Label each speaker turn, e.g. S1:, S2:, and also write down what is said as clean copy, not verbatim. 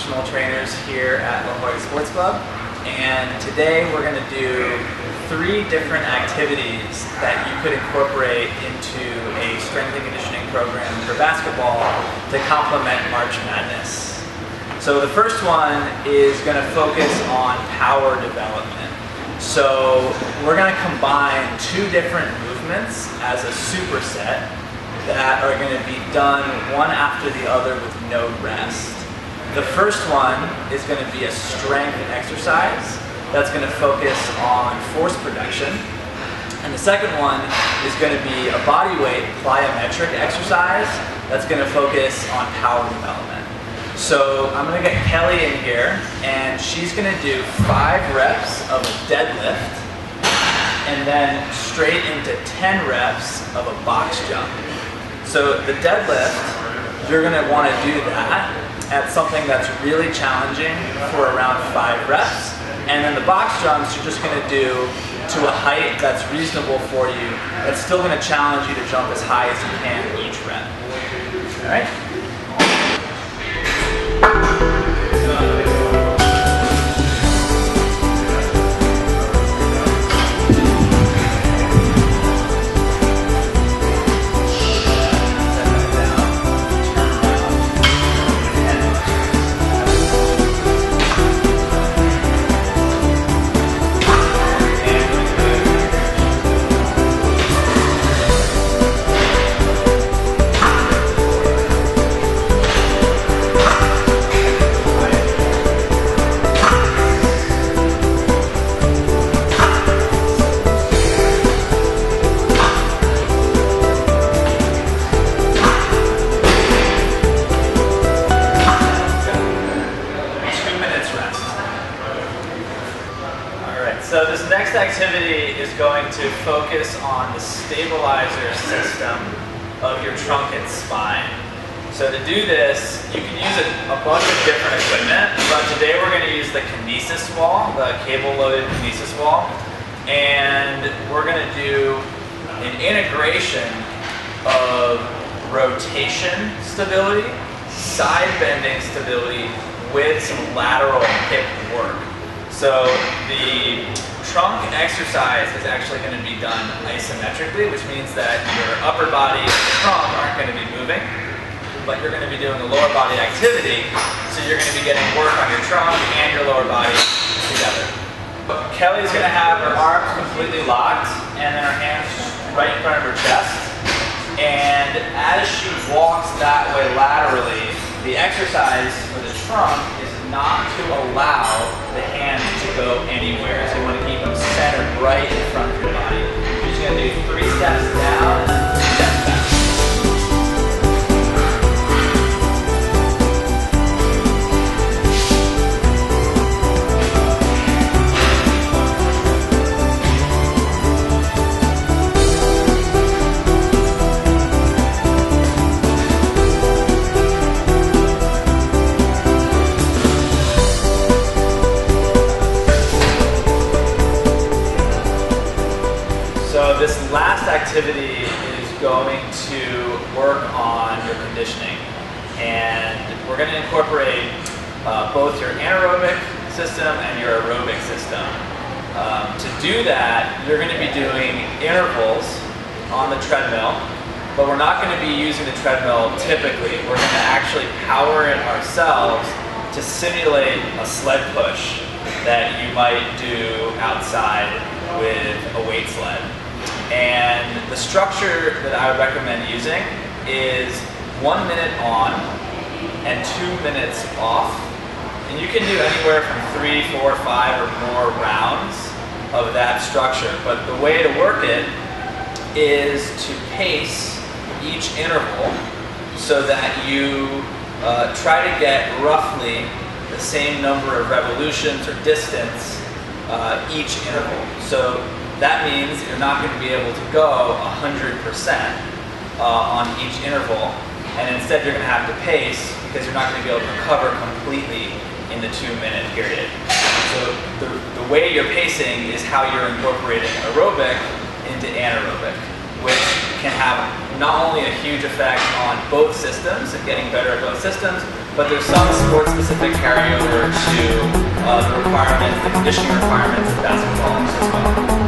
S1: functional trainers here at La Jolla Sports Club, and today we're going to do 3 different activities that you could incorporate into a strength and conditioning program for basketball to complement March Madness. So the first one is going to focus on power development. So we're going to combine 2 different movements as a superset that are going to be done one after the other with no rest. The first one is going to be a strength exercise that's going to focus on force production. And the second one is going to be a body weight plyometric exercise that's going to focus on power development. So I'm going to get Kelly in here, and she's going to do 5 reps of a deadlift, and then straight into 10 reps of a box jump. So the deadlift, you're going to want to do that at something that's really challenging for around 5 reps. And then the box jumps, you're just going to do to a height that's reasonable for you. That's still going to challenge you to jump as high as you can each rep. All right? So this next activity is going to focus on the stabilizer system of your trunk and spine. So to do this, you can use a bunch of different equipment, but today we're going to use the kinesis wall, the cable-loaded kinesis wall, and we're going to do an integration of rotation stability, side bending stability, with some lateral hip work. So the trunk exercise is actually going to be done isometrically, which means that your upper body and your trunk aren't going to be moving, but you're going to be doing a lower body activity, so you're going to be getting work on your trunk and your lower body together. Kelly's going to have her arms completely locked and then her hands right in front of her chest, and as she walks that way laterally, the exercise for the trunk is not to allow the hands to go anywhere. So you want to keep them centered right in front of your body. You're just going to do 3 steps down and then 3 steps back. So this last activity is going to work on your conditioning, and we're going to incorporate both your anaerobic system and your aerobic system. To do that, you're going to be doing intervals on the treadmill, but we're not going to be using the treadmill typically. We're going to actually power it ourselves to simulate a sled push that you might do outside with a weight sled. And the structure that I would recommend using is 1 minute on and 2 minutes off. And you can do anywhere from 3, 4, 5 or more rounds of that structure. But the way to work it is to pace each interval so that you try to get roughly the same number of revolutions or distance each interval. So that means you're not going to be able to go 100% on each interval, and instead you're going to have to pace because you're not going to be able to recover completely in the 2-minute period. So the way you're pacing is how you're incorporating aerobic into anaerobic, which can have not only a huge effect on both systems and getting better at both systems, but there's some sport-specific carryover to the conditioning requirements of basketball as well.